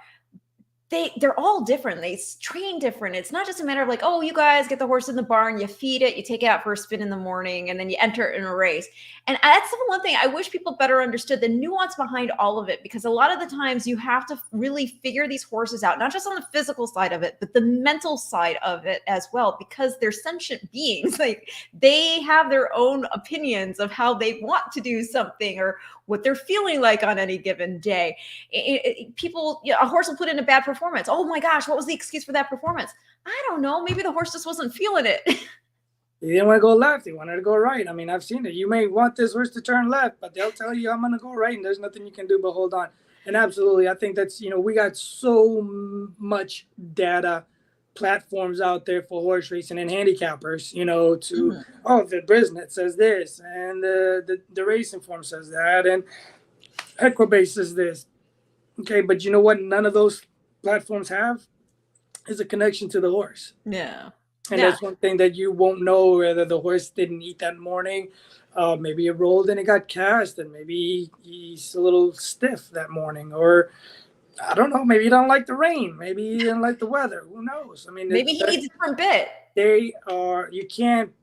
they're all different. They train different. It's not just a matter of like, oh, you guys get the horse in the barn, you feed it, you take it out for a spin in the morning, and then you enter it in a race. And that's the one thing I wish people better understood, the nuance behind all of it, because a lot of the times you have to really figure these horses out, not just on the physical side of it, but the mental side of it as well, because they're sentient beings. Like, they have their own opinions of how they want to do something or what they're feeling like on any given day. People, a horse will put in a bad performance. Oh my gosh, what was the excuse for that performance? I don't know. Maybe the horse just wasn't feeling it. He didn't want to go left. He wanted to go right. I mean, I've seen it. You may want this horse to turn left, but they'll tell you, I'm going to go right, and there's nothing you can do but hold on. And absolutely, I think that's, we got so much data platforms out there for horse racing and handicappers, oh, the Brisnet says this, and the racing form says that, and Equibase says this. Okay, but you know what none of those platforms have is a connection to the horse. Yeah. And that's one thing that you won't know, whether the horse didn't eat that morning. Maybe it rolled and it got cast, and maybe he's a little stiff that morning, or I don't know. Maybe he don't like the rain. Maybe he didn't like the weather. Who knows? I mean, maybe he needs a different bit. You can't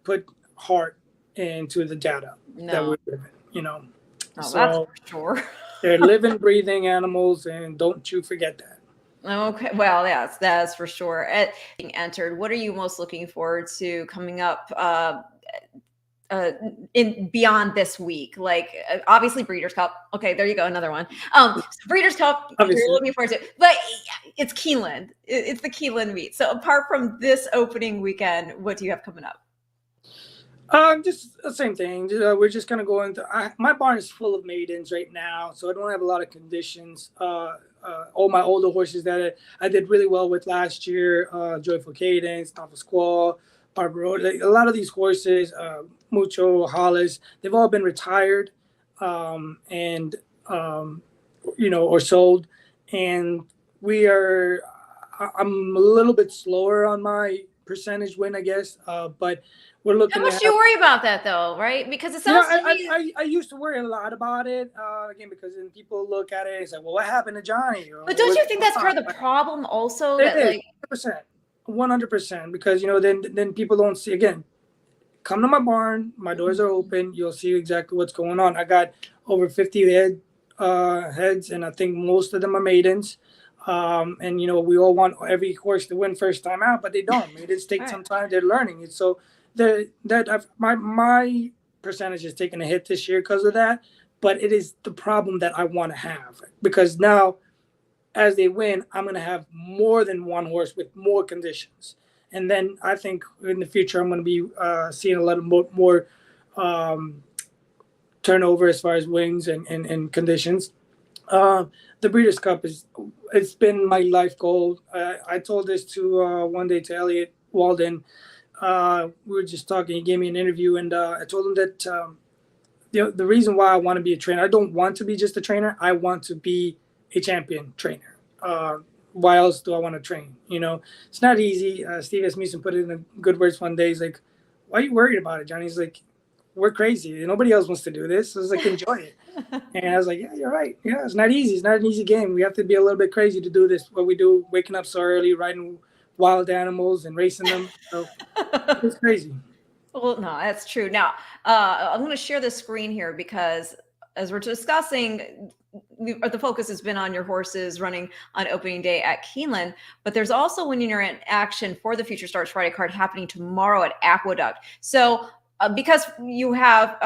put heart into the data that we're living, Oh, so that's for sure. They're living, breathing animals, and don't you forget that. Okay, well, that's for sure. Being entered, what are you most looking forward to coming up in beyond this week? Like, obviously Breeders' Cup. Okay, there you go, another one. So Breeders' Cup, obviously. You're looking forward to, but it's Keeneland. It's the Keeneland meet. So apart from this opening weekend, what do you have coming up? Just the same thing. We're just gonna go into. My barn is full of maidens right now, so I don't have a lot of conditions. All my older horses that I did really well with last year, Joyful Cadence, Novel Squall, Barbaro, like a lot of these horses, Mucho, Hollis, they've all been retired, or sold, and I'm a little bit slower on my percentage win, I guess, but we're looking. How much do you worry about that, though, right? Because it sounds. I used to worry a lot about it, again, because then people look at it and say, "Well, what happened to Johnny?" But don't you think that's part of the problem, also? It is 100%, because then people don't see. Again, come to my barn. My doors are open. You'll see exactly what's going on. I got over 50 heads, and I think most of them are maidens. And we all want every horse to win first time out, but they don't. Maidens take some time. They're learning it, so. My percentage has taken a hit this year because of that, but it is the problem that I want to have, because now as they win, I'm going to have more than one horse with more conditions. And then I think in the future, I'm going to be seeing a lot of more turnover as far as wings and conditions. The Breeders' Cup it's been my life goal. I told this to one day to Elliot Walden. We were just talking. He gave me an interview, and I told him that the reason why I want to be a trainer, I don't want to be just a trainer. I want to be a champion trainer. Why else do I want to train? It's not easy. Steve Asmussen put it in good words one day. He's like, "Why are you worried about it, Johnny?" He's like, "We're crazy. Nobody else wants to do this." So I was like, "Enjoy it." And I was like, "Yeah, you're right. Yeah, it's not easy. It's not an easy game. We have to be a little bit crazy to do this. What we do, waking up so early, riding wild animals and racing them." So it's crazy. Well, no, that's true. Now, I'm going to share the screen here because as we're discussing, the focus has been on your horses running on opening day at Keeneland, but there's also when you're in action for the Future Stars Friday card happening tomorrow at Aqueduct. So because you have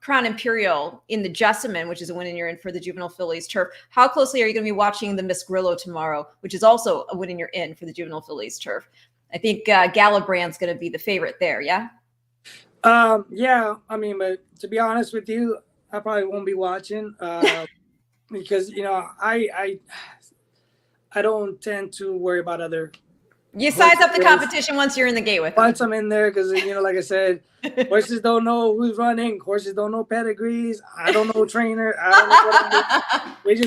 Crown Imperial in the Jessamine, which is a win and you're in for the Juvenile Fillies Turf, how closely are you going to be watching the Miss Grillo tomorrow, which is also a win and you're in for the Juvenile Fillies Turf? I think Galabrand's going to be the favorite there, yeah? Yeah, I mean, but to be honest with you, I probably won't be watching because, I don't tend to worry about other. You size up the competition once you're in the gate with them. Once I'm in there, because, like I said, horses don't know who's running. Horses don't know pedigrees. I don't know trainer. I don't know what I'm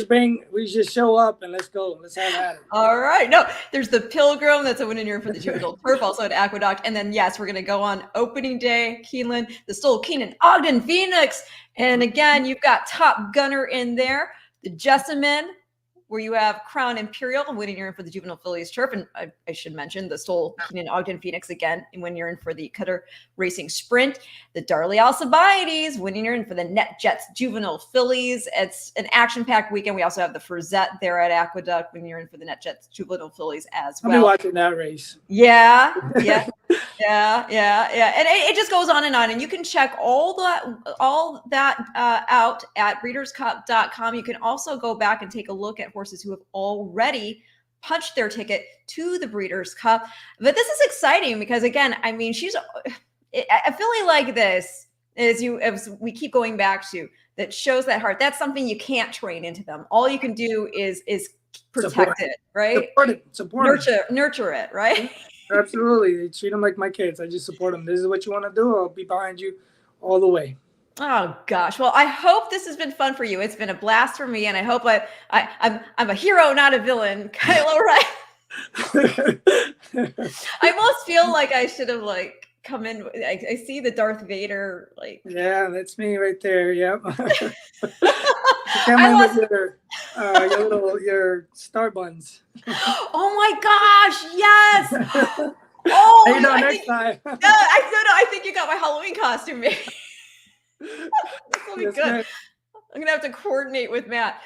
doing. We just show up and let's go. Let's have at it. All right. No, there's the Pilgrim. That's a win in year for the Juvenile Turf, also at Aqueduct. And then, yes, we're going to go on opening day, Keeneland, the Stoll Keenan, Ogden, Phoenix. And again, you've got Top Gunner in there. the Jessamine, where you have Crown Imperial winning you're in for the Juvenile Fillies Turf. And I should mention the Stoll Keeneland Ogden Phoenix again when you're in for the Cutter Racing Sprint. The Darley Alcibiades winning you're in for the Net Jets Juvenile Fillies. It's an action-packed weekend. We also have the Frazette there at Aqueduct when you're in for the Net Jets Juvenile Fillies as well. I'll be watching that race. Yeah. And it just goes on. And you can check all that out at breederscup.com. You can also go back and take a look at horses who have already punched their ticket to the Breeders' Cup. But this is exciting because, again, I mean, a filly like this, as we keep going back to, that shows that heart. That's something you can't train into them. All you can do is protect it, right? Support nurture it, right? Absolutely. I treat them like my kids. I just support them. This is what you want to do. I'll be behind you all the way. Oh gosh. Well, I hope this has been fun for you. It's been a blast for me, and I hope I'm a hero, not a villain. Kylo, right? I almost feel like I should have come in. I see the Darth Vader Yeah, that's me right there. Yep. Your star buns. Oh my gosh! Yes. Oh, how you doing next time? I think you got my Halloween costume made. This will be good. Man. I'm gonna have to coordinate with Matt.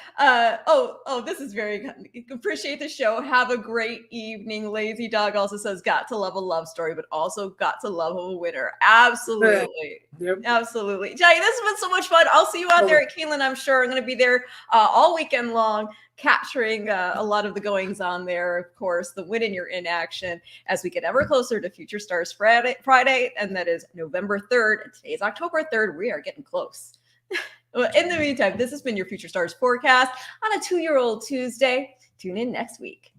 This is very good. Appreciate the show. Have a great evening. Lazy Dog also says, got to love a love story, but also got to love a winner. Absolutely. Yep. Absolutely. Johnny, this has been so much fun. I'll see you out there at Keeneland, I'm sure. I'm going to be there all weekend long, capturing a lot of the goings on there. Of course, the win and you're in action as we get ever closer to Future Stars Friday, and that is November 3rd. And today's October 3rd. We are getting close. Well, in the meantime, this has been your Future Stars forecast on a 2-year-old Tuesday. Tune in next week.